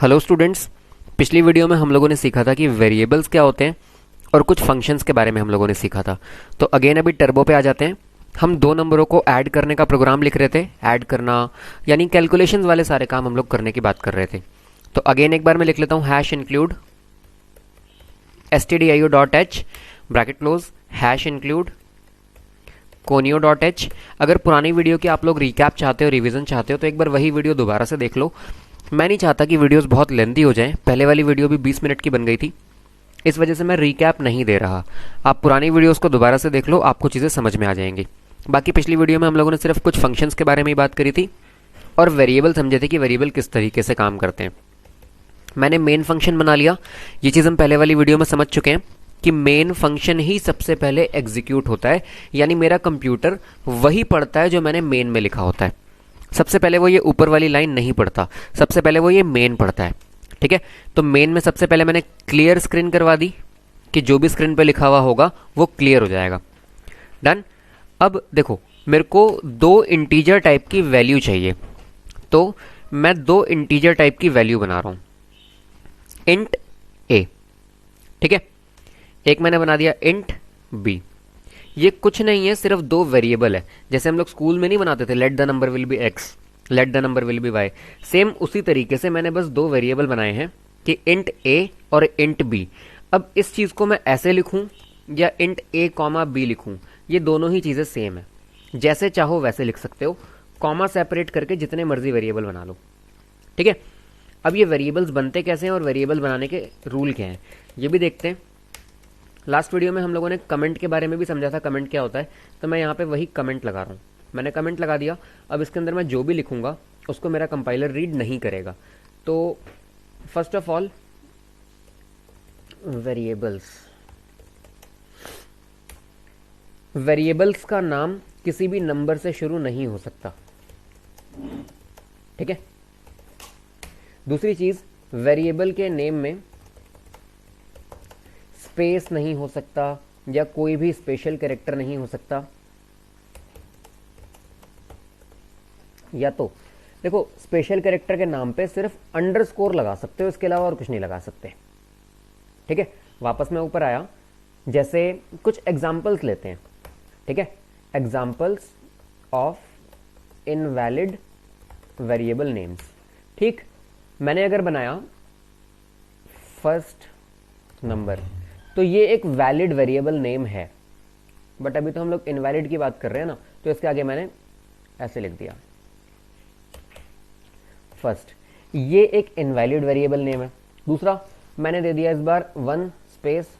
Hello students. पिछली video में हम लोगों ने सीखा था कि वेरिएबल्स क्या होते हैं और कुछ फंक्शंस के बारे में हम लोगों ने सीखा था। तो अगेन अभी टर्बो पे आ जाते हैं। हम दो नंबरों को ऐड करने का प्रोग्राम लिख रहे थे। ऐड करना यानी कैलकुलेशंस वाले सारे काम हम लोग करने की बात कर रहे थे। तो अगेन एक बार मैं लिख लेता हूँ hash include stdio dot H bracket close hash include conio dot H. अगर पुरानी वीडियो की आप लोग रिकैप चाहते हो, रिवीजन चाहते हो, तो एक बार वही वीडियो दोबारा से देख लो। मैं नहीं चाहता कि वीडियोस बहुत लेंथी हो जाएं। पहले वाली वीडियो भी 20 मिनट की बन गई थी, इस वजह से मैं रिकैप नहीं दे रहा। आप पुरानी वीडियोस को दोबारा से देख लो, आपको चीज़ें समझ में आ जाएंगी। बाकी पिछली वीडियो में हम लोगों ने सिर्फ कुछ फंक्शंस के बारे में ही बात करी थी और वेरिएबल समझे थे कि वेरिएबल किस तरीके से काम करते हैं। मैंने मेन फंक्शन बना लिया। ये चीज़ हम पहले वाली वीडियो में समझ चुके हैं कि मेन फंक्शन ही सबसे पहले एग्जीक्यूट होता है, यानी मेरा कंप्यूटर वही पढ़ता है जो मैंने मेन में लिखा होता है। सबसे पहले वो ये ऊपर वाली लाइन नहीं पढ़ता, सबसे पहले वो ये मेन पढ़ता है। ठीक है, तो मेन में सबसे पहले मैंने क्लियर स्क्रीन करवा दी कि जो भी स्क्रीन पे लिखा हुआ होगा वो क्लियर हो जाएगा। डन। अब देखो, मेरे को दो इंटीजर टाइप की वैल्यू चाहिए, तो मैं दो इंटीजर टाइप की वैल्यू बना रहा हूं। इंट ए, ठीक है, एक मैंने बना दिया इंट बी। ये कुछ नहीं है, सिर्फ दो वेरिएबल है। जैसे हम लोग स्कूल में नहीं बनाते थे let the number will be X, let the number will be Y, same उसी तरीके से मैंने बस दो वेरिएबल बनाए हैं कि इंट ए और इंट बी। अब इस चीज को मैं ऐसे लिखूं या इंट ए कॉमा बी लिखूं, ये दोनों ही चीजें सेम है। जैसे चाहो वैसे लिख सकते हो, कॉमा सेपरेट करके जितने मर्जी वेरिएबल बना लो। ठीक है, अब ये वेरिएबल्स बनते कैसे हैं और वेरिएबल बनाने के रूल क्या हैं ये भी देखते हैं। लास्ट वीडियो में हम लोगों ने कमेंट के बारे में भी समझा था, कमेंट क्या होता है। तो मैं यहाँ पे वही कमेंट लगा रहा हूँ। मैंने कमेंट लगा दिया। अब इसके अंदर मैं जो भी लिखूंगा उसको मेरा कंपाइलर रीड नहीं करेगा। तो first of all variables, variables का नाम किसी भी नंबर से शुरू नहीं हो सकता। ठीक है, दूसरी चीज, वेरिएबल के नेम में स्पेस नहीं हो सकता या कोई भी स्पेशल कैरेक्टर नहीं हो सकता। या तो देखो, स्पेशल कैरेक्टर के नाम पे सिर्फ अंडरस्कोर लगा सकते हो, इसके अलावा और कुछ नहीं लगा सकते। ठीक है, वापस मैं ऊपर आया। जैसे कुछ एग्जाम्पल्स लेते हैं। ठीक है, examples of invalid variable names. ठीक, मैंने अगर बनाया फर्स्ट नंबर, तो ये एक वैलिड वेरिएबल नेम है। बट अभी तो हम लोग इनवैलिड की बात कर रहे हैं ना, तो इसके आगे मैंने ऐसे लिख दिया फर्स्ट। ये एक इनवैलिड वेरिएबल नेम है। दूसरा मैंने दे दिया इस बार वन स्पेस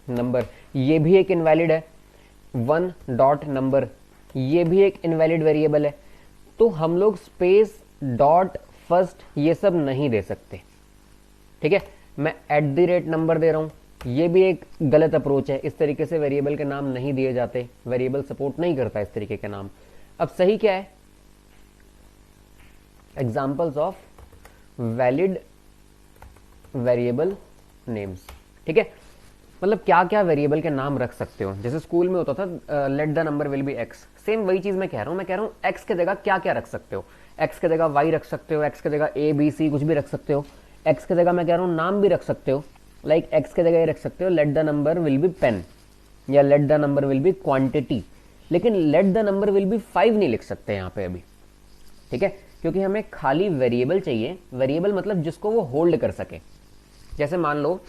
नंबर, ये भी एक इनवैलिड है। वन डॉट नंबर, ये भी एक इनवैलिड वेरिएबल है। तो हम लोग स्पेस डॉट फर्स्ट ये सब नहीं दे सकते। ठीक है, मैं एट द रेट नंबर दे रहा हूं, ये भी एक गलत अप्रोच है। इस तरीके से वेरिएबल के नाम नहीं दिए जाते, वेरिएबल सपोर्ट नहीं करता इस तरीके के नाम। अब सही क्या है? Examples of valid variable names. ठीक है, मतलब क्या क्या वेरिएबल के नाम रख सकते हो। जैसे स्कूल में होता था late the number will be x, same वही चीज मैं कह रहा हूं। एक्स के जगह क्या क्या रख सकते हो? एक्स के जगह वाई रख सकते हो, एक्स के जगह ए बी सी कुछ भी रख सकते हो। एक्स के जगह मैं कह रहा हूं नाम भी रख सकते हो। लाइक एक्स के जगह ये रख सकते हो let the number will be pen या let the number will be quantity. लेकिन let the number will be 5 नहीं लिख सकते यहाँ पे अभी। ठीक है, क्योंकि हमें खाली वेरिएबल चाहिए। वेरिएबल मतलब जिसको वो होल्ड कर सके। जैसे मान लो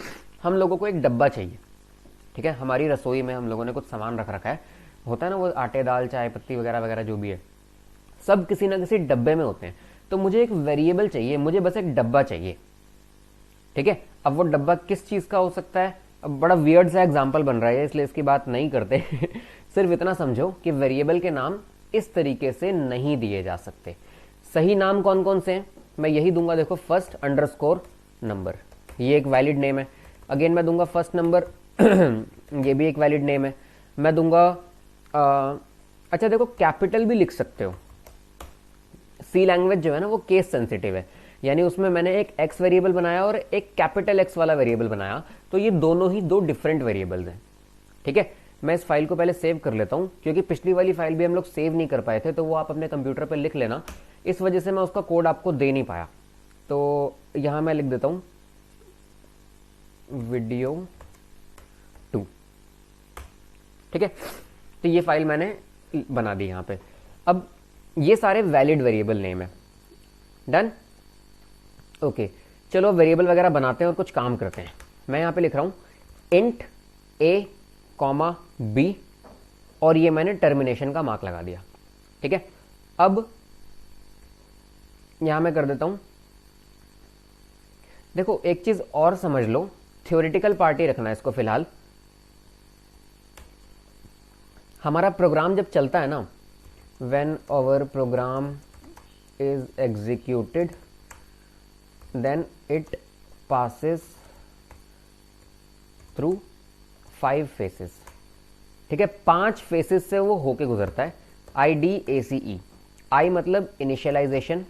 हम लोगों को एक डब्बा चाहिए। ठीक है, हमारी रसोई में हम लोगों ने कुछ सामान रख रखा है, होता है ना, वो आटे दाल चाय पत्ती वगैरह वगैरह जो भी है, सब किसी ना किसी डब्बे में होते हैं। तो मुझे एक वेरिएबल चाहिए, मुझे बस एक डब्बा चाहिए। ठीक है, अब वो डब्बा किस चीज का हो सकता है? अब बड़ा वियर्ड सा एग्जांपल बन रहा है, इसलिए इसकी बात नहीं करते। सिर्फ इतना समझो कि वेरिएबल के नाम इस तरीके से नहीं दिए जा सकते। सही नाम कौन कौन से हैं मैं यही दूंगा। देखो, फर्स्ट अंडरस्कोर नंबर, ये एक वैलिड नेम है। अगेन मैं दूंगा फर्स्ट नंबर, ये भी एक वैलिड नेम है। मैं दूंगा अच्छा देखो, कैपिटल भी लिख सकते हो। सी लैंग्वेज जो है ना वो केस सेंसिटिव है, यानी उसमें मैंने एक एक्स वेरिएबल बनाया और एक कैपिटल एक्स वाला वेरिएबल बनाया, तो ये दोनों ही दो डिफरेंट वेरिएबल्स हैं। ठीक है, मैं इस फाइल को पहले सेव कर लेता हूं, क्योंकि पिछली वाली फाइल भी हम लोग सेव नहीं कर पाए थे, तो वो आप अपने कंप्यूटर पर लिख लेना। इस वजह से मैं उसका कोड आपको दे नहीं पाया। तो यहां मैं लिख देता हूं वीडियो 2, ठीक है। तो ये फाइल मैंने बना दी यहां पे। अब ये सारे वैलिड वेरिएबल नेम है। Done, okay. चलो वेरिएबल वगैरह बनाते हैं और कुछ काम करते हैं। मैं यहां पे लिख रहा हूं इंट a कॉमा b, और ये मैंने टर्मिनेशन का मार्क लगा दिया, ठीक है। अब यहां मैं कर देता हूं, देखो एक चीज और समझ लो, थ्योरेटिकल पार्ट ही रखना है इसको फिलहाल। हमारा प्रोग्राम जब चलता है ना, when our program is executed then it passes through 5 phases, ठीक है। 5 फेसेस से वो होके गुजरता है। IDACE, आई मतलब इनिशियलाइजेशन,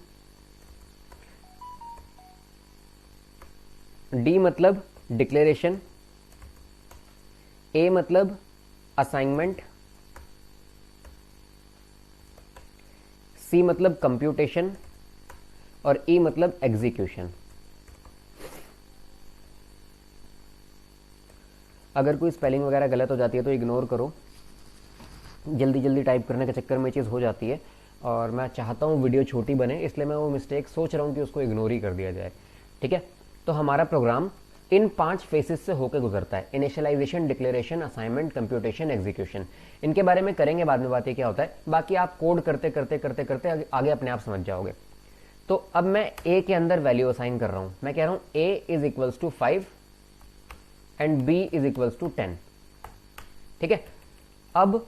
डी मतलब डिक्लेरेशन, ए मतलब असाइनमेंट, सी मतलब कंप्यूटेशन, और ई मतलब एग्जीक्यूशन। अगर कोई स्पेलिंग वगैरह गलत हो जाती है तो इग्नोर करो, जल्दी जल्दी टाइप करने के चक्कर में चीज़ हो जाती है, और मैं चाहता हूँ वीडियो छोटी बने, इसलिए मैं वो मिस्टेक सोच रहा हूँ कि उसको इग्नोर ही कर दिया जाए, ठीक है। तो हमारा प्रोग्राम इन 5 फेसेस से होकर गुजरता है, initialization, declaration, assignment, computation, execution. इनके बारे में करेंगे बाद में बात, ये क्या होता है, बाकी आप कोड करते करते करते करते आगे अपने आप समझ जाओगे। तो अब मैं a के अंदर वैल्यू असाइन कर रहा हूं। मैं कह रहा हूं a is equals to 5 and b is equals to 10, ठीक है। अब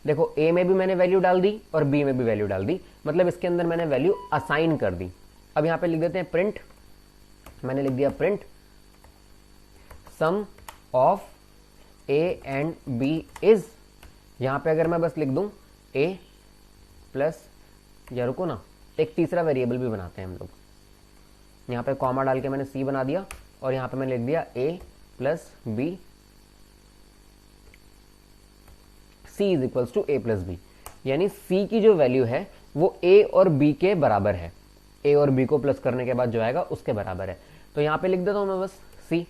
देखो a में भी मैंने वैल्यू डाल दी और b में भी वैल्यू डाल दी, मतलब इसके अंदर मैंने वैल्यू असाइन कर दी। अब यहां पे लिख देते हैं प्रिंट, मैंने लिख दिया print sum of a and b is, यहां पे अगर मैं बस लिख दूं a प्लस, या रुको ना, एक तीसरा वेरिएबल भी बनाते हैं हम लोग। यहां पे कॉमा डाल के मैंने c बना दिया, और यहां पे मैंने लिख दिया a plus b, c is equals to a plus b, यानी c की जो वैल्यू है वो a और b के बराबर है, a और b को प्लस करने के बाद जो आएगा उसके बराबर है। तो यहां पे लिख देता हूं मैं बस c।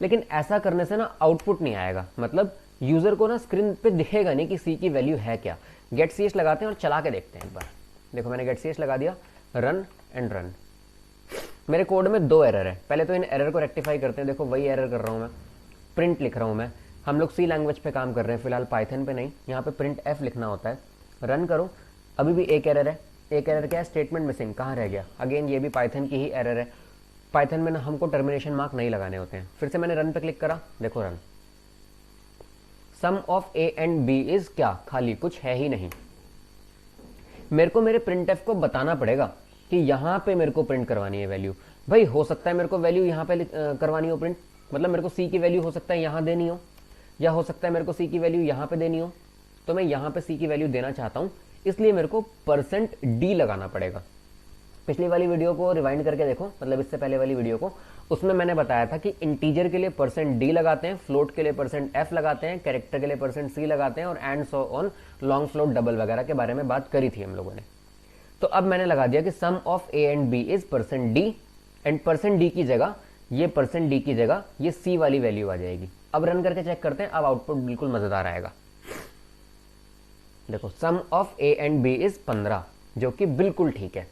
लेकिन ऐसा करने से ना आउटपुट नहीं आएगा, मतलब यूजर को ना स्क्रीन पे दिखेगा नहीं कि c की वैल्यू है क्या। गेट ch लगाते हैं और चला के देखते हैं एक बार। देखो मैंने गेट ch लगा दिया, रन एंड रन। मेरे कोड में 2 एरर है, पहले तो इन एरर को रेक्टिफाई करते हैं। देखो वही एरर कर रहा हूं मैं, प्रिंट लिख रहा हूं मैं। हम लोग सी लैंग्वेज पे काम कर रहे हैं फिलहाल, पाइथन पे नहीं। यहाँ पे प्रिंट एफ लिखना होता है। रन करो, अभी भी एक एरर है। एक एरर क्या है, स्टेटमेंट मिसिंग, कहाँ रह गया। अगेन ये भी पाइथन की ही एरर है। पाइथन में ना हमको टर्मिनेशन मार्क नहीं लगाने होते हैं। फिर से मैंने रन पे क्लिक करा, देखो run. Sum of A and B is क्या, खाली, कुछ है ही नहीं। मेरे को मेरे प्रिंट एफ को बताना पड़ेगा कि यहां पे मेरे को प्रिंट करवानी है वैल्यू। भाई हो सकता है मेरे को वैल्यू यहां पे करवानी हो प्रिंट, मतलब मेरे को सी की वैल्यू हो सकता है यहां देनी हो, या हो सकता है मेरे को सी की वैल्यू यहां पे देनी हो। तो मैं यहां पे सी की वैल्यू देना चाहता हूं, इसलिए मेरे को %d लगाना पड़ेगा। पिछली वाली वीडियो को रिवाइंड करके देखो, मतलब इससे पहले वाली वीडियो को, उसमें मैंने बताया था कि इंटीजर के लिए %d लगाते हैं, फ्लोट के लिए %f लगाते हैं, कैरेक्टर के लिए %c लगाते हैं, और and so on, long float double वगैरह के बारे में बात करी थी हम लोगों ने। तो अब मैंने लगा दिया कि sum of a and b is %d, and %d की जगह, ये %d की जगह ये c वाली वैल्यू आ जाएगी। अब रन करके चेक करते हैं, अब आउटपुट बिल्कुल मजेदार आएगा। देखो sum of a and b is 15, जो कि बिल्कुल ठीक है,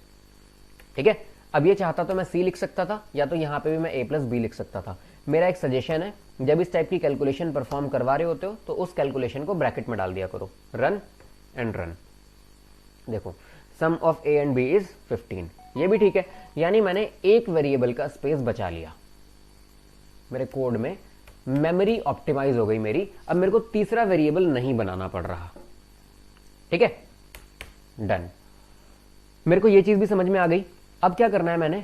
ठीक है। अब ये चाहता तो मैं c लिख सकता था, या तो यहां पे भी मैं a प्लस b लिख सकता था। मेरा एक सजेशन है, जब इस टाइप की कैलकुलेशन परफॉर्म करवा रहे होते हो तो उस कैलकुलेशन को ब्रैकेट में डाल दिया करो। Run and run. देखो sum of a and b is 15, ये भी ठीक है, यानी मैंने एक वेरिएबल का स्पेस बचा लिया। मेरे कोड में मेमोरी ऑप्टिमाइज हो गई मेरी। अब मेरे को तीसरा वेरिएबल नहीं बनाना पड़ रहा, ठीक है। डन, मेरे को ये चीज भी समझ में आ गई। अब क्या करना है मैंने,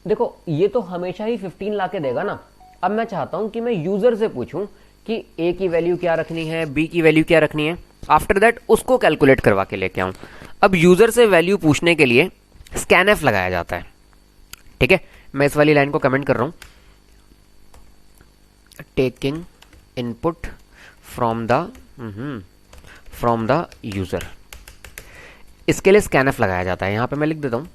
देखो ये तो हमेशा ही 15 लाके देगा ना। अब मैं चाहता हूं कि मैं यूजर से पूछूं कि a की वैल्यू क्या रखनी है, b की वैल्यू क्या रखनी है। आफ्टर दैट उसको कैलकुलेट करवा के लेके आऊं। अब यूजर से वैल्यू पूछने के लिए स्कैनएफ लगाया जाता है, ठीक है। मैं इस वाली लाइन को कमेंट कर रहा हूं, taking input from the user. इसके लिए स्कैनएफ लगाया जाता है। यहां पे मैं लिख देता हूं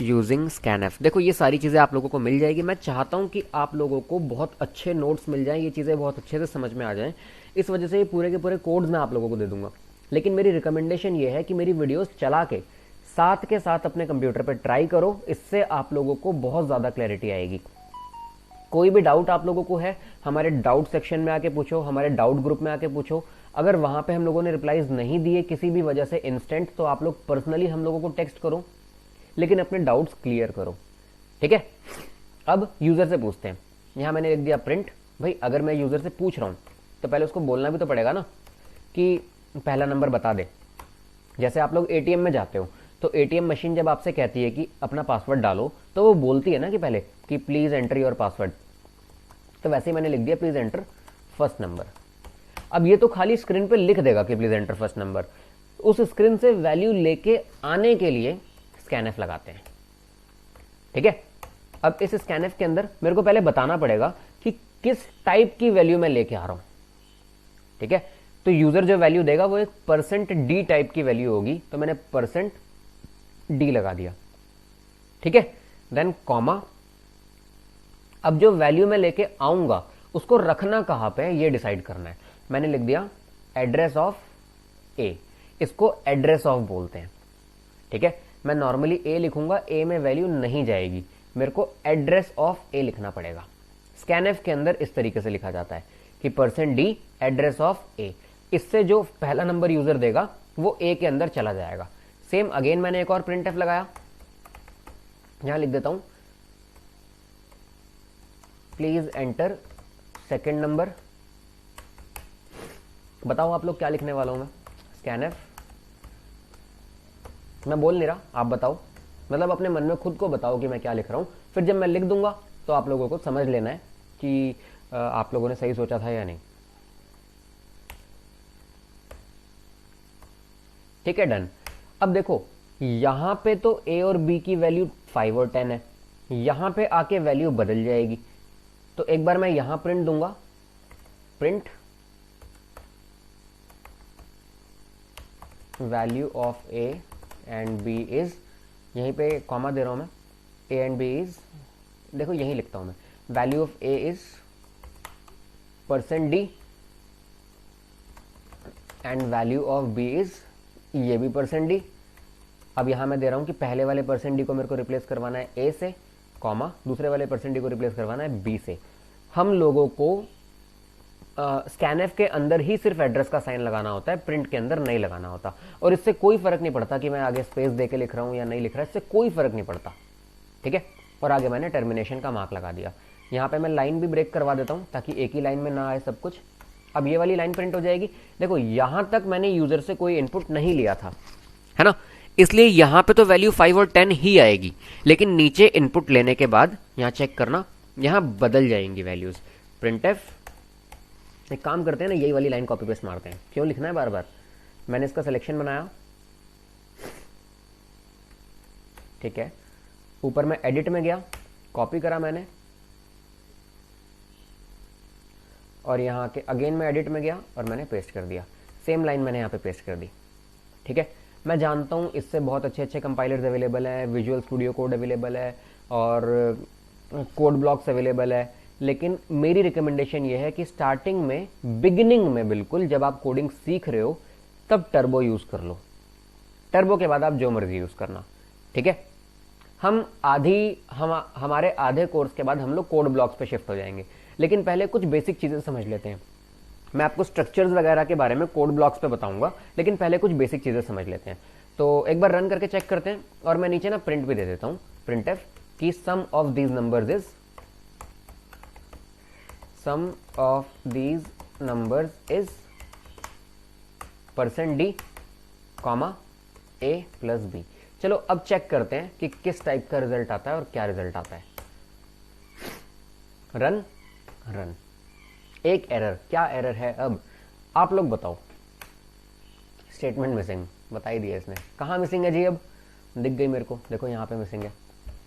यूजिंग स्कैनएफ। देखो ये सारी चीज़ें आप लोगों को मिल जाएगी। मैं चाहता हूँ कि आप लोगों को बहुत अच्छे नोट्स मिल जाएं, ये चीज़ें बहुत अच्छे से समझ में आ जाएं। इस वजह से ये पूरे के पूरे कोड्स मैं आप लोगों को दे दूंगा। लेकिन मेरी रिकमेंडेशन ये है कि मेरी वीडियोस चला के साथ अपने कंप्यूटर पर ट्राई करो, इससे आप लोगों को बहुत ज़्यादा क्लैरिटी आएगी। कोई भी डाउट आप लोगों को है, हमारे डाउट सेक्शन में आके पूछो, हमारे डाउट ग्रुप में आके पूछो। अगर वहां पे हम लोगों ने रिप्लाईज नहीं दिए किसी भी वजह से इंस्टेंट, तो आप लोग पर्सनली हम लोगों को टेक्स्ट करो, लेकिन अपने डाउट्स क्लियर करो, ठीक है। अब यूजर से पूछते हैं। यहां मैंने लिख दिया प्रिंट। भाई अगर मैं यूजर से पूछ रहा हूं तो पहले उसको बोलना भी तो पड़ेगा ना कि पहला नंबर बता दे। जैसे आप लोग एटीएम में जाते हो तो एटीएम मशीन जब आपसे कहती है कि अपना पासवर्ड डालो, तो वो बोलती है ना कि पहले कि प्लीज एंटर योर पासवर्ड। तो वैसे ही मैंने लिख दिया प्लीज एंटर फर्स्ट नंबर। अब ये तो खाली स्क्रीन पे लिख देगा कि प्लीज एंटर फर्स्ट नंबर। उस स्क्रीन से वैल्यू लेके आने के लिए स्कैनएफ लगाते हैं, ठीक है। अब इस स्कैनएफ के अंदर मेरे को पहले बताना पड़ेगा कि किस टाइप की वैल्यू मैं लेके आ रहा हूं, ठीक है। तो यूजर जो वैल्यू देगा वो एक %d टाइप की वैल्यू होगी, तो मैंने %d लगा दिया, ठीक है। Then comma. अब जो वैल्यू मैं लेके आऊंगा उसको रखना कहां पे है ये डिसाइड करना है। मैंने लिख दिया एड्रेस ऑफ ए, इसको एड्रेस ऑफ बोलते हैं, ठीक है। मैं नॉर्मली ए लिखूंगा, ए में वैल्यू नहीं जाएगी, मेरे को एड्रेस ऑफ ए लिखना पड़ेगा। स्कैनएफ के अंदर इस तरीके से लिखा जाता है कि %d एड्रेस ऑफ ए। इससे जो पहला नंबर यूजर देगा वो ए के अंदर चला जाएगा। सेम अगेन मैंने एक और प्रिंटएफ लगाया, यहां लिख देता हूं प्लीज एंटर सेकंड नंबर। बताओ आप लोग क्या लिखने वाला हूं मैं। स्कैनएफ, मैं बोल नहीं रहा, आप बताओ, मतलब अपने मन में खुद को बताओ कि मैं क्या लिख रहा हूं। फिर जब मैं लिख दूंगा तो आप लोगों को समझ लेना है कि आप लोगों ने सही सोचा था या नहीं, ठीक है। डन। अब देखो यहां पे तो ए और बी की वैल्यू 5 और 10 है, यहां पे आके वैल्यू बदल जाएगी। तो एक बार मैं यहां प्रिंट दूंगा, print value of A and B is, यहीं पे कॉमा दे रहा हूं मैं, ए एंड बी इज, देखो यहीं लिखता हूं मैं, value of A is %d and value of B is, ये भी %d। अब यहां मैं दे रहा हूं कि पहले वाले %d को मेरे को रिप्लेस करवाना है ए से, कॉमा दूसरे वाले %d को रिप्लेस करवाना है बी से। हम लोगों को स्कैनएफ के अंदर ही सिर्फ एड्रेस का साइन लगाना होता है, प्रिंट के अंदर नहीं लगाना होता। और इससे कोई फर्क नहीं पड़ता कि मैं आगे स्पेस दे के लिख रहा हूं या नहीं लिख रहा, इससे कोई फर्क नहीं पड़ता, ठीक है। और आगे मैंने टर्मिनेशन का मार्क लगा दिया। यहां पे मैं लाइन भी ब्रेक करवा देता हूं ताकि एक ही लाइन में ना आए सब कुछ। अब ये वाली लाइन प्रिंट हो जाएगी। देखो यहां तक मैंने यूजर से कोई इनपुट नहीं लिया था, है ना, इसलिए यहां पे तो वैल्यू 5 और 10 ही आएगी, लेकिन नीचे इनपुट लेने के बाद यहां चेक करना, यहां बदल जाएंगी वैल्यूज। प्रिंटएफ, एक काम करते हैं ना, यही वाली लाइन कॉपी पेस्ट मारते हैं, क्यों लिखना है बार बार। मैंने इसका सिलेक्शन बनाया, ठीक है। ऊपर मैं एडिट में गया, कॉपी करा मैंने, और यहाँ के अगेन मैं एडिट में गया और मैंने पेस्ट कर दिया। सेम लाइन मैंने यहाँ पे पेस्ट कर दी, ठीक है। मैं जानता हूँ इससे बहुत अच्छे अच्छे कंपाइलर्स अवेलेबल हैं, विजुअल स्टूडियो कोड अवेलेबल है और कोड ब्लॉक्स अवेलेबल है, लेकिन मेरी रिकमेंडेशन ये है कि स्टार्टिंग में, बिगिनिंग में बिल्कुल जब आप कोडिंग सीख रहे हो तब टर्बो यूज कर लो। टर्बो के बाद आप जो मर्जी यूज करना, ठीक है। हमारे आधे कोर्स के बाद हम लोग कोड ब्लॉक्स पे शिफ्ट हो जाएंगे, लेकिन पहले कुछ बेसिक चीजें समझ लेते हैं। मैं आपको स्ट्रक्चर्स वगैरह के बारे में कोड ब्लॉक्स पे बताऊंगा, लेकिन पहले कुछ बेसिक चीजें समझ लेते हैं। तो एक बार रन करके चेक करते हैं, और मैं नीचे ना प्रिंट भी दे देता हूं, प्रिंटएफ की sum of these numbers is, sum of these numbers is %d, comma a plus b। चलो अब चेक करते हैं कि किस टाइप का रिजल्ट आता है और क्या रिजल्ट आता है। Run, run. एक एरर, क्या एरर है अब आप लोग बताओ। स्टेटमेंट मिसिंग, बता ही दिया इसने। कहां मिसिंग है जी, अब दिख गई मेरे को, देखो यहां पे मिसिंग है।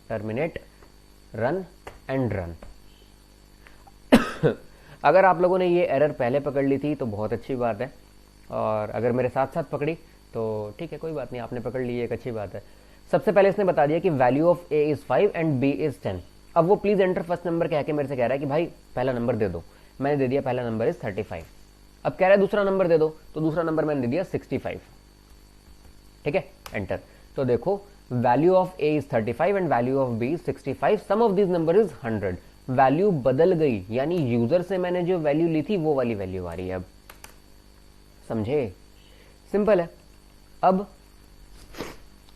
Terminate, run and run. अगर आप लोगों ने ये एरर पहले पकड़ ली थी तो बहुत अच्छी बात है, और अगर मेरे साथ साथ पकड़ी तो ठीक है, कोई बात नहीं, आपने पकड़ ली, एक अच्छी बात है। सबसे पहले इसने बता दिया कि value of A is 5 and B is 10। अब वो प्लीज एंटर फर्स्ट नंबर कह के मेरे से कह रहा है कि भाई पहला नंबर दे दो। मैंने दे दिया पहला नंबर इज 35। अब कह रहा है दूसरा नंबर दे दो, तो दूसरा नंबर मैंने दे दिया 65। ठीक है, एंटर। तो देखो value of A is 35 and value of B is 65, sum of this number is 100। Value बदल गई, यानी यूजर से मैंने जो वैल्यू ली थी वो वाली वैल्यू आ रही है। अब समझे, सिंपल है।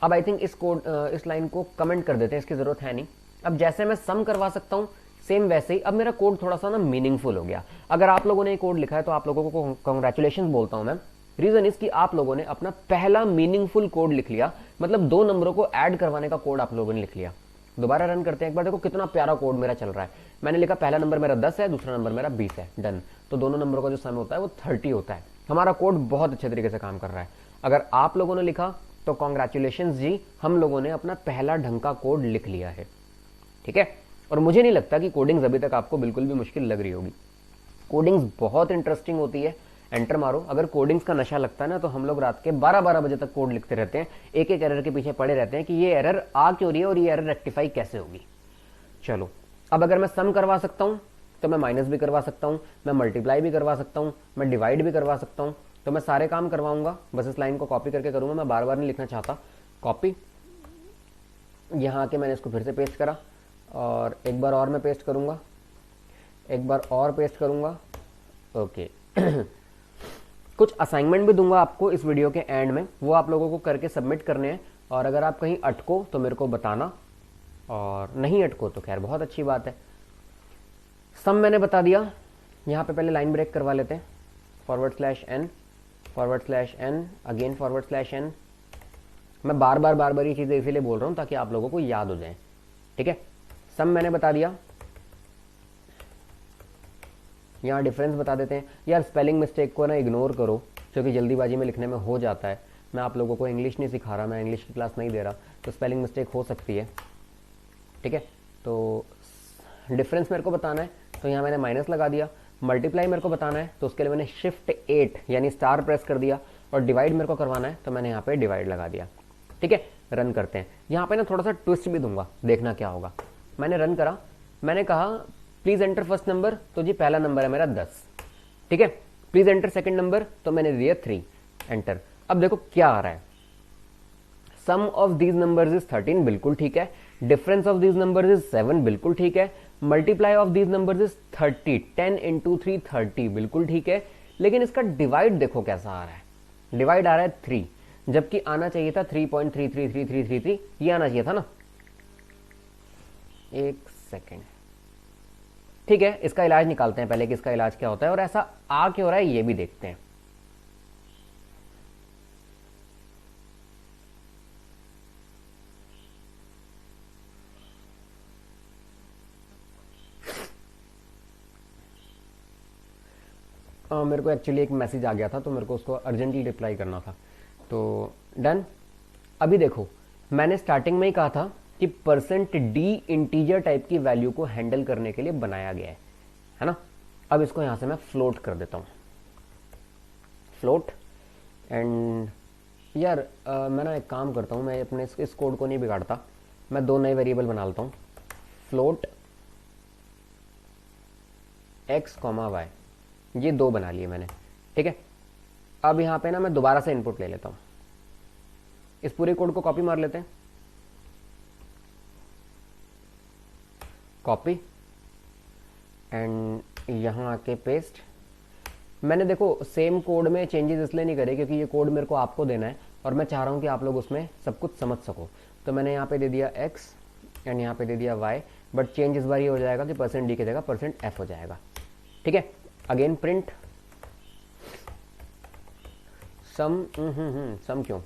अब आई थिंक इस लाइन को कमेंट कर देते हैं, इसकी जरूरत है नहीं। अब जैसे मैं सम करवा सकता हूं सेम वैसे ही अब मेरा कोड थोड़ा सा ना मीनिंगफुल हो गया। अगर आप लोगों ने ये कोड लिखा है तो आप लोगों को कॉन्ग्रेचुलेशन बोलता हूं मैं। रीजन इज कि आप लोगों ने अपना पहला मीनिंगफुल कोड लिख लिया, मतलब 2 नंबरों को ऐड करवाने का कोड आप लोगों ने लिख लिया। दोबारा रन करते हैं एक बार, देखो कितना प्यारा कोड मेरा चल रहा है। मैंने लिखा पहला नंबर मेरा 10 है, दूसरा नंबर मेरा 20 है, डन। तो दोनों नंबरों का जो सम होता है वो 30 होता है। हमारा कोड बहुत अच्छे तरीके से काम कर रहा है। अगर आप लोगों ने लिखा तो कॉन्ग्रेचुलेशन जी, हम लोगों ने अपना पहला ढंग का कोड लिख लिया है। ठीक है, और मुझे नहीं लगता कि कोडिंग्स अभी तक आपको बिल्कुल भी मुश्किल लग रही होगी। कोडिंग्स बहुत इंटरेस्टिंग होती है। एंटर मारो, अगर कोडिंग्स का नशा लगता है ना तो हम लोग रात के 12-12 बजे तक कोड लिखते रहते हैं, एक एक एरर के पीछे पड़े रहते हैं कि ये एरर आ क्यों रही है और ये एरर रेक्टिफाई कैसे होगी। चलो, अब अगर मैं सम करवा सकता हूं तो मैं माइनस भी करवा सकता हूं, मैं मल्टीप्लाई भी करवा सकता हूं, मैं डिवाइड भी करवा सकता हूं। तो मैं सारे काम करवाऊंगा, बस इस लाइन को कॉपी करके करूंगा। मैं बार बार नहीं लिखना चाहता। कॉपी, यहां आके मैंने इसको फिर से पेस्ट करा और एक बार और मैं पेस्ट करूंगा, एक बार और पेस्ट करूंगा। ओके कुछ असाइनमेंट भी दूंगा आपको इस वीडियो के एंड में, वो आप लोगों को करके सबमिट करने हैं। और अगर आप कहीं अटको तो मेरे को बताना, और नहीं अटको तो खैर बहुत अच्छी बात है। सम मैंने बता दिया। यहाँ पे पहले लाइन ब्रेक करवा लेते हैं, /n अगेन /n। मैं बार बार ये चीज़ें इसीलिए बोल रहा हूँ ताकि आप लोगों को याद हो जाए। ठीक है, सम मैंने बता दिया। यहाँ डिफरेंस बता देते हैं। यार स्पेलिंग मिस्टेक को ना इग्नोर करो, क्योंकि जल्दीबाजी में लिखने में हो जाता है। मैं आप लोगों को इंग्लिश नहीं सिखा रहा, मैं इंग्लिश की क्लास नहीं दे रहा, तो स्पेलिंग मिस्टेक हो सकती है। ठीक है, तो डिफरेंस मेरे को बताना है तो यहाँ मैंने माइनस लगा दिया। मल्टीप्लाई मेरे को बताना है तो उसके लिए मैंने शिफ्ट 8 यानी स्टार प्रेस कर दिया। और डिवाइड मेरे को करवाना है तो मैंने यहाँ पे डिवाइड लगा दिया। ठीक है, रन करते हैं। यहाँ पे ना थोड़ा सा ट्विस्ट भी दूंगा, देखना क्या होगा। मैंने रन करा, मैंने कहा प्लीज एंटर फर्स्ट नंबर, तो जी पहला नंबर है मेरा 10। ठीक है, प्लीज एंटर सेकंड नंबर, तो मैंने दिया 3, एंटर। अब देखो क्या आ रहा है, सम ऑफ दीज नंबर्स इज 13, बिल्कुल ठीक है। Difference of these numbers is 7, बिल्कुल ठीक है। Multiply of these numbers is 30, 10 into 3 30, बिल्कुल ठीक है। लेकिन इसका डिवाइड देखो कैसा आ रहा है, डिवाइड आ रहा है 3, जबकि आना चाहिए था 3.333333, ये आना चाहिए था ना। एक सेकेंड, ठीक है, इसका इलाज निकालते हैं पहले कि इसका इलाज क्या होता है और ऐसा आ क्यों रहा है ये भी देखते हैं। मेरे को एक्चुअली एक मैसेज आ गया था तो मेरे को उसको अर्जेंटली रिप्लाई करना था, तो डन। अभी देखो मैंने स्टार्टिंग में ही कहा था कि %d इंटीजर टाइप की वैल्यू को हैंडल करने के लिए बनाया गया है ना। अब इसको यहां से मैं फ्लोट कर देता हूं, फ्लोट। एंड यार मैं ना एक काम करता हूं, मैं अपने इस कोड को नहीं बिगाड़ता, मैं 2 नए वेरिएबल बना लेता हूं, फ्लोट x, y, ये 2 बना लिए मैंने। ठीक है, अब यहां पे ना मैं दोबारा से इनपुट ले लेता हूं, इस पूरे कोड को कॉपी मार लेते हैं, कॉपी एंड यहां आके पेस्ट। मैंने देखो सेम कोड में चेंजेस इसलिए नहीं करे क्योंकि ये कोड मेरे को आपको देना है और मैं चाह रहा हूं कि आप लोग उसमें सब कुछ समझ सको। तो मैंने यहाँ पे दे दिया x एंड यहाँ पे दे दिया y, बट चेंज इस बार ये हो जाएगा कि %d की जगह %f हो जाएगा। ठीक है, अगेन प्रिंट सम, सम क्यों,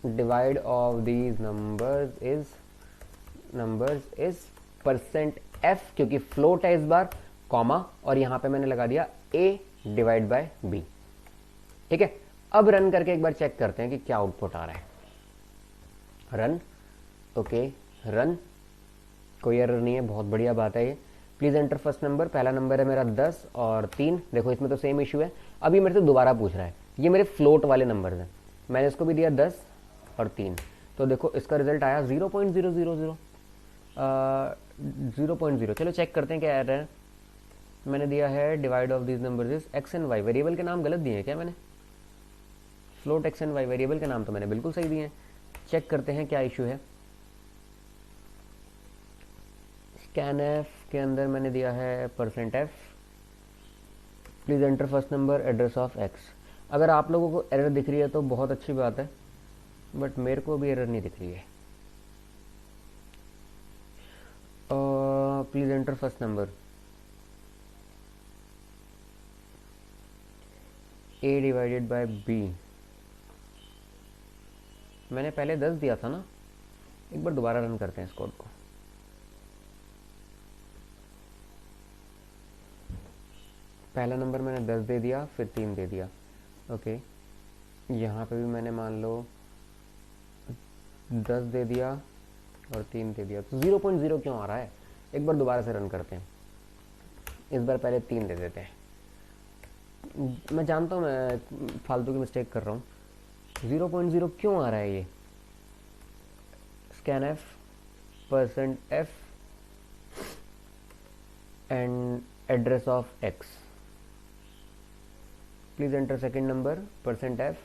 divide of these numbers is %f, क्योंकि फ्लोट है इस बार, कॉमा, और यहां पे मैंने लगा दिया a डिवाइड बाय b। ठीक है, अब रन करके एक बार चेक करते हैं कि क्या आउटपुट आ रहा है। रन, ओके रन, कोई एरर नहीं है, बहुत बढ़िया बात है ये। प्लीज एंटर फर्स्ट नंबर, पहला नंबर है मेरा 10 और 3, देखो इसमें तो सेम इशू है। अब ये मेरे से दोबारा पूछ रहा है, ये मेरे फ्लोट वाले नंबर्स हैं, मैंने इसको भी दिया 10 और 3। तो देखो इसका रिजल्ट आया 0.000 0.0। चलो चेक करते हैं क्या एरर है। मैंने दिया है divide of these numbers is X and Y. Variable के नाम गलत दिए हैं क्या मैंने? Float X and Y variable के नाम तो मैंने बिल्कुल सही दिए हैं। चेक करते हैं क्या इशू है। स्कैनएफ के अंदर मैंने दिया है %f, please enter first number address of x. अगर आप लोगों को एरर दिख रही है तो बहुत अच्छी बात है, बट मेरे को भी एरर नहीं दिख रही है। Please enter first number a divided by b। मैंने पहले 10 दिया था ना, एक बार दोबारा रन करते हैं इस कोड को। पहला नंबर मैंने 10 दे दिया, फिर 3 दे दिया। ओके, यहाँ पे भी मैंने मान लो 10 दे दिया और 3 दे दिया, तो 0.0 क्यों आ रहा है? एक बार दोबारा से रन करते हैं। इस बार पहले 3 दे देते हैं। मैं जानता हूँ मैं फालतू की मिस्टेक कर रहा हूँ। 0.0 क्यों आ रहा है ये? Scanf %f and address of x। Please enter second number %f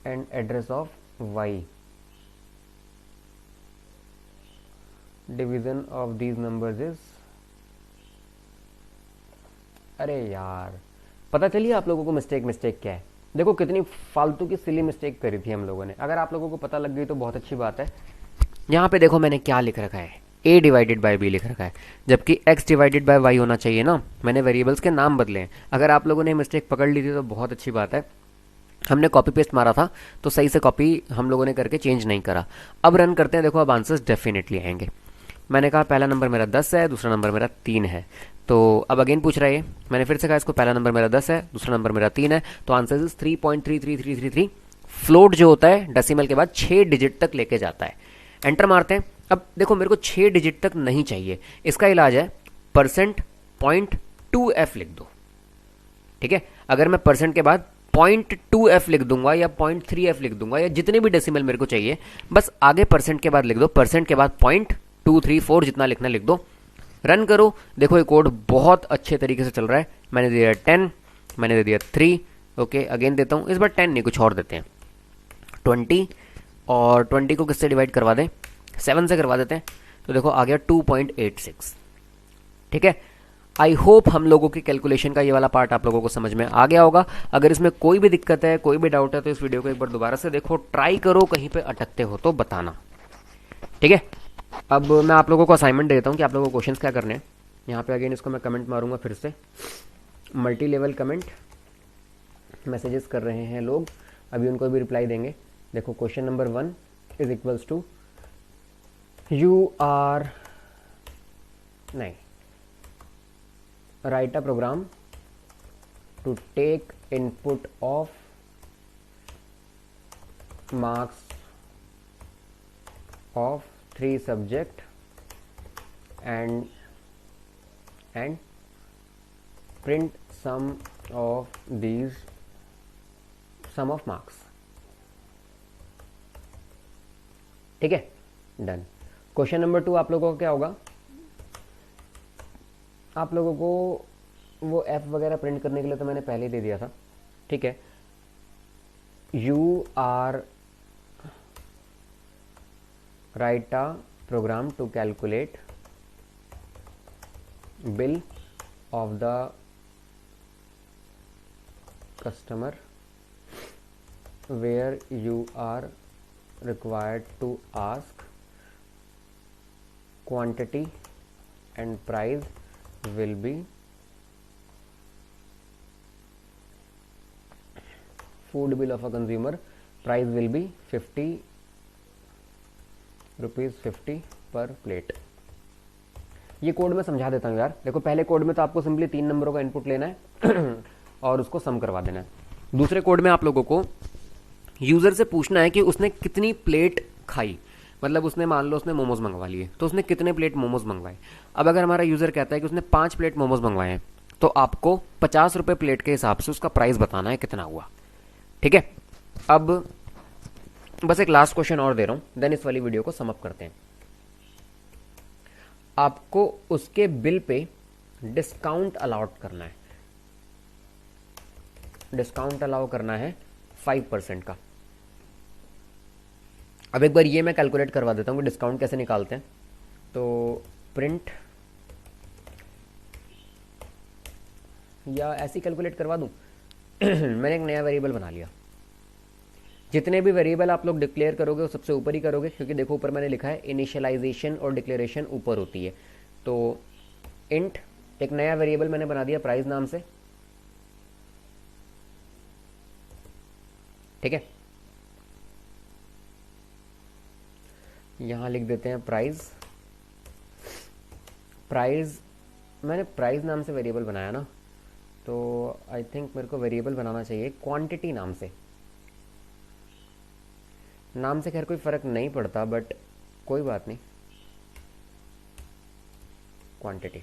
and address of y। Division of these numbers is, अरे यार पता चलिए आप लोगों को मिस्टेक क्या है। देखो कितनी फालतू की सिली मिस्टेक करी थी हम लोगों ने। अगर आप लोगों को पता लग गई तो बहुत अच्छी बात है। यहाँ पे देखो मैंने क्या लिख रखा है, a डिवाइडेड बाय b लिख रखा है, जबकि x डिवाइडेड बाय y होना चाहिए ना। मैंने वेरिएबल्स के नाम बदले हैं। अगर आप लोगों ने मिस्टेक पकड़ ली थी तो बहुत अच्छी बात है। हमने कॉपी पेस्ट मारा था तो सही से कॉपी हम लोगों ने करके चेंज नहीं करा। अब रन करते हैं, देखो अब आंसर्स डेफिनेटली आएंगे। मैंने कहा पहला नंबर मेरा 10 है, दूसरा नंबर मेरा 3 है। तो अब अगेन पूछ रहा है, मैंने फिर से कहा इसको पहला नंबर मेरा 10 है, दूसरा नंबर मेरा 3 है, तो आंसर इज 3.33333। फ्लोट जो होता है डेसिमल के बाद 6 डिजिट तक लेके जाता है। एंटर मारते हैं। अब देखो मेरे को 6 डिजिट तक नहीं चाहिए, इसका इलाज है %.2f लिख दो। ठीक है, अगर मैं परसेंट के बाद 0.2f लिख दूंगा या 0.3f लिख दूंगा या जितने भी डेसिमल मेरे को चाहिए, बस आगे परसेंट के बाद लिख दो। परसेंट के बाद 0.234 जितना लिखना लिख दो। रन करो, देखो ये कोड बहुत अच्छे तरीके से चल रहा है। मैंने दिया 10, मैंने दे दिया 3। ओके, अगेन देता हूं, इस बार 10 नहीं कुछ और देते हैं, 20। और 20 को किससे डिवाइड करवा दें? 7 से करवा देते हैं। तो देखो आ गया 2.86। ठीक है, आई होप हम लोगों की कैलकुलेशन का ये वाला पार्ट आप लोगों को समझ में आ गया होगा। अगर इसमें कोई भी दिक्कत है, कोई भी डाउट है, तो इस वीडियो को एक बार दोबारा से देखो, ट्राई करो, कहीं पे अटकते हो तो बताना। ठीक है, अब मैं आप लोगों को असाइनमेंट देता हूँ कि आप लोगों को क्वेश्चंस क्या करने हैं। यहाँ पे अगेन इसको मैं कमेंट मारूंगा फिर से, मल्टी लेवल कमेंट मैसेजेस कर रहे हैं लोग, अभी उनको भी रिप्लाई देंगे। देखो question number 1 is equals to you are, नहीं, write a program to take input of marks of 3 subject and print sum of these sum of marks। ठीक है, डन। क्वेश्चन नंबर 2 आप लोगों को क्या होगा? आप लोगों को वो एफ वगैरह प्रिंट करने के लिए तो मैंने पहले ही दे दिया था। ठीक है, you are write a program to calculate bill of the customer where you are required to ask quantity and price will be food bill of a consumer, price will be 50 rupees 50 per plate। ये code मैं समझा देता हूँ यार। देखो पहले code में तो आपको सिंपली 3 नंबरों का इनपुट लेना है और उसको सम करवा देना है। दूसरे कोड में आप लोगों को यूजर से पूछना है कि उसने कितनी प्लेट खाई। मतलब उसने मान लो उसने मोमोज मंगवा लिए, तो उसने कितने प्लेट मोमोज मंगवाए। अब अगर हमारा यूजर कहता है कि उसने 5 प्लेट मोमोज मंगवाए हैं, तो आपको 50 रुपए प्लेट के हिसाब से उसका प्राइस बताना है कितना हुआ। ठीक है, अब बस एक लास्ट क्वेश्चन और दे रहा हूं, देन इस वाली वीडियो को समअप करते हैं। आपको उसके बिल पे डिस्काउंट अलाउट करना है, डिस्काउंट अलाउ करना है 5% का। अब एक बार ये मैं कैलकुलेट करवा देता हूँ कि डिस्काउंट कैसे निकालते हैं। तो प्रिंट, या ऐसे कैलकुलेट करवा दूँ मैंने एक नया वेरिएबल बना लिया। जितने भी वेरिएबल आप लोग डिक्लेयर करोगे वो सबसे ऊपर ही करोगे, क्योंकि देखो ऊपर मैंने लिखा है इनिशियलाइजेशन और डिक्लेरेशन ऊपर होती है। तो इंट, एक नया वेरिएबल मैंने बना दिया प्राइस नाम से, ठीक है। यहां लिख देते हैं प्राइस। प्राइस, मैंने प्राइस नाम से वेरिएबल बनाया ना, तो आई थिंक मेरे को वेरिएबल बनाना चाहिए क्वांटिटी नाम से। नाम से खैर कोई फ़र्क नहीं पड़ता, बट कोई बात नहीं, क्वांटिटी,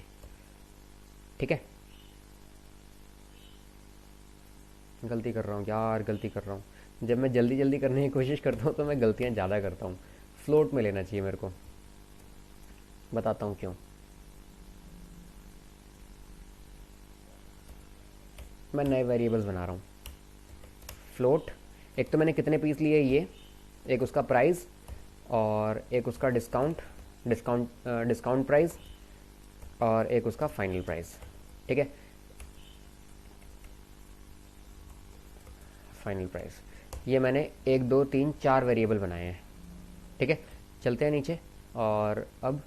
ठीक है। गलती कर रहा हूँ यार, गलती कर रहा हूँ। जब मैं जल्दी जल्दी करने की कोशिश करता हूँ तो मैं गलतियाँ ज़्यादा करता हूँ। फ्लोट में लेना चाहिए मेरे को, बताता हूँ क्यों। मैं नए वेरिएबल्स बना रहा हूँ। फ्लोट, एक तो मैंने कितने पीस लिए, ये एक उसका प्राइस और एक उसका डिस्काउंट प्राइस और एक उसका फाइनल प्राइस, ठीक है। फाइनल प्राइस, ये मैंने 1 2 3 4 वेरिएबल बनाए हैं, ठीक है। चलते हैं नीचे, और अब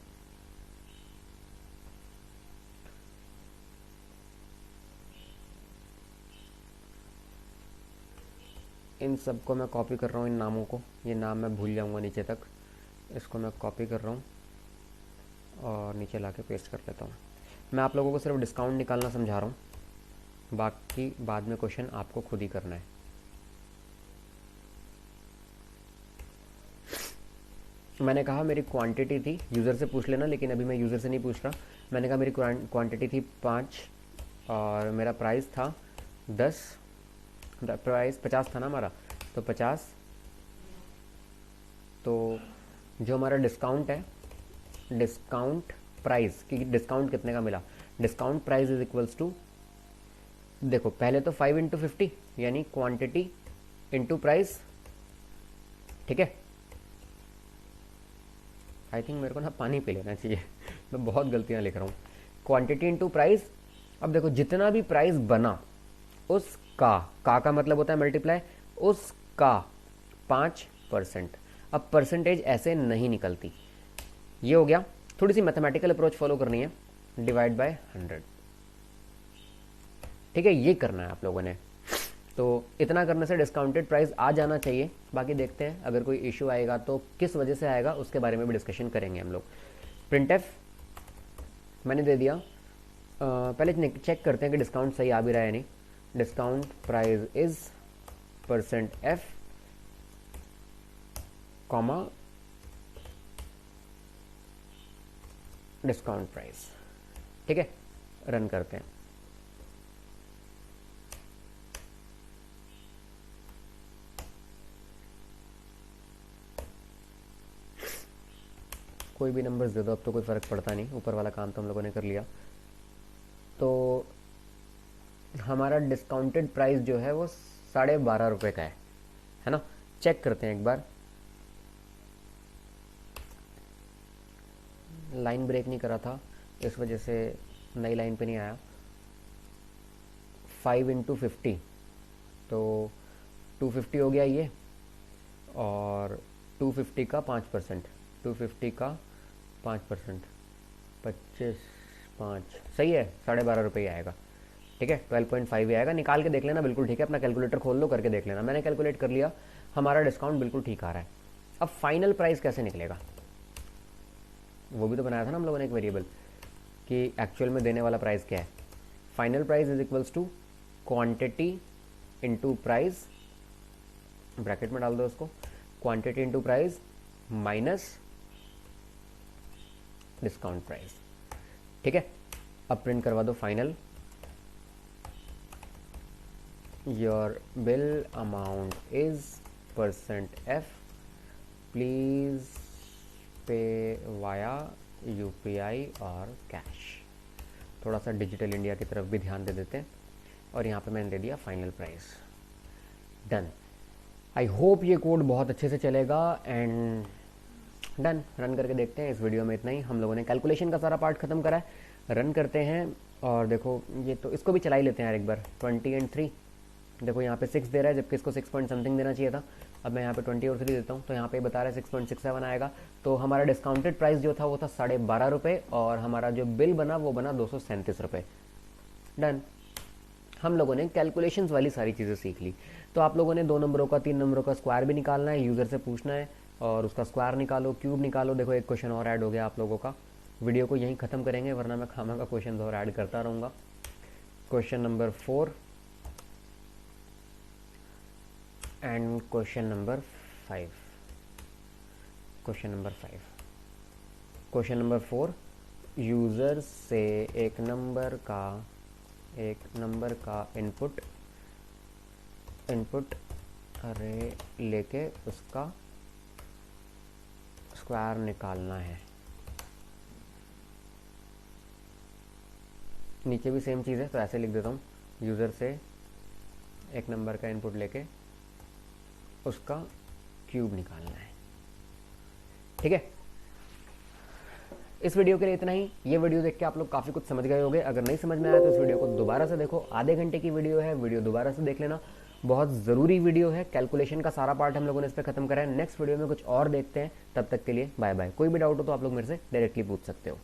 इन सबको मैं कॉपी कर रहा हूँ, इन नामों को, ये नाम मैं भूल जाऊँगा नीचे तक, इसको मैं कॉपी कर रहा हूँ और नीचे ला के पेस्ट कर लेता हूँ। मैं आप लोगों को सिर्फ डिस्काउंट निकालना समझा रहा हूँ, बाकी बाद में क्वेश्चन आपको खुद ही करना है। मैंने कहा मेरी क्वांटिटी थी, यूज़र से पूछ लेना, लेकिन अभी मैं यूज़र से नहीं पूछ रहा। मैंने कहा मेरी क्वांटिटी थी 5 और मेरा प्राइस था 10, प्राइस 50 था ना हमारा, तो 50। तो जो हमारा डिस्काउंट है, डिस्काउंट प्राइस कि डिस्काउंट कितने का मिला, discount price is equals to, देखो पहले तो 5 इंटू 50 यानी क्वांटिटी इंटू प्राइस, ठीक है। आई थिंक मेरे को ना पानी पी लेना चाहिए मैं बहुत गलतियां लिख रहा हूँ। क्वांटिटी इंटू प्राइस, अब देखो जितना भी प्राइस बना उसका, का मतलब होता है मल्टीप्लाई, उसका 5%। अब परसेंटेज ऐसे नहीं निकलती, ये हो गया। थोड़ी सी मैथमेटिकल अप्रोच फॉलो करनी है, डिवाइड बाय 100, ठीक है। ये करना है आप लोगों ने, तो इतना करने से डिस्काउंटेड प्राइस आ जाना चाहिए। बाकी देखते हैं अगर कोई इशू आएगा तो किस वजह से आएगा, उसके बारे में भी डिस्कशन करेंगे हम लोग। प्रिंटफ मैंने दे दिया, पहले चेक करते हैं कि डिस्काउंट सही आ भी रहा है नहीं। Discount price is %f, comma discount price, ठीक है। रन करते हैं। कोई भी नंबर्स दे दो, अब तो कोई फ़र्क पड़ता नहीं, ऊपर वाला काम तो हम लोगों ने कर लिया। तो हमारा डिस्काउंटेड प्राइस जो है वो 12.5 रुपये का है ना। चेक करते हैं एक बार, लाइन ब्रेक नहीं करा था इस वजह से नई लाइन पे नहीं आया। 5 इंटू 50 तो 250 हो गया ये, और 250 का 5%, 250 का 5%, 25 5 सही है, 12.5 रुपये आएगा, ठीक है। 12.5 ही आएगा, निकाल के देख लेना, बिल्कुल ठीक है। अपना कैलकुलेटर खोल लो, करके देख लेना। मैंने कैलकुलेट कर लिया, हमारा डिस्काउंट बिल्कुल ठीक आ रहा है। अब फाइनल प्राइस कैसे निकलेगा, वो भी तो बनाया था ना हम लोगों ने एक वेरिएबल, कि एक्चुअल में देने वाला प्राइस क्या है। Final price is equals to quantity into price, bracket में डाल दो उसको, quantity into price minus discount price, ठीक है। अब प्रिंट करवा दो final, your bill amount is %f please pay via UPI और कैश। थोड़ा सा डिजिटल इंडिया की तरफ भी ध्यान दे देते हैं और यहाँ पे मैंने दे दिया final price. Done. I hope ये कोड बहुत अच्छे से चलेगा एंड डन। रन करके देखते हैं। इस वीडियो में इतना ही। हम लोगों ने कैलकुलेशन का सारा पार्ट खत्म करा है। रन करते हैं और देखो ये तो इसको भी चला ही लेते हैं यार एक बार। 20 एंड 3 देखो यहाँ पे 6 दे रहा है जबकि इसको 6 पॉइंट समथिंग देना चाहिए था। अब मैं यहाँ पे 20 और 3 देता हूँ तो यहाँ पे बता रहा है 6.67 आएगा। तो हमारा डिस्काउंटेड प्राइस जो था वो था 12.5 रुपये और हमारा जो बिल बना वो बना 237 रुपये। डन। हम लोगों ने कैलकुलेशंस वाली सारी चीज़ें सीख ली। तो आप लोगों ने 2 नंबरों का 3 नंबरों का स्क्वायर भी निकालना है, यूज़र से पूछना है और उसका स्क्वायर निकालो, क्यूब निकालो। देखो एक क्वेश्चन और ऐड हो गया आप लोगों का। वीडियो को यहीं ख़त्म करेंगे वरना मैं खामा का क्वेश्चन और ऐड करता रहूँगा। Question number 4 and question number 5। Question number 4 user से एक नंबर का इनपुट अरे लेके उसका स्क्वायर निकालना है। नीचे भी सेम चीज़ है तो ऐसे लिख देता हूँ, यूज़र से एक नंबर का इनपुट लेके उसका क्यूब निकालना है। ठीक है, इस वीडियो के लिए इतना ही। ये वीडियो देख के आप लोग काफ़ी कुछ समझ गए होंगे। अगर नहीं समझ में आया तो इस वीडियो को दोबारा से देखो। आधे घंटे की वीडियो है, वीडियो दोबारा से देख लेना। बहुत ज़रूरी वीडियो है। कैलकुलेशन का सारा पार्ट हम लोगों ने इस पर खत्म करा है। नेक्स्ट वीडियो में कुछ और देखते हैं। तब तक के लिए बाय बाय। कोई भी डाउट हो तो आप लोग मेरे से डायरेक्टली पूछ सकते हो।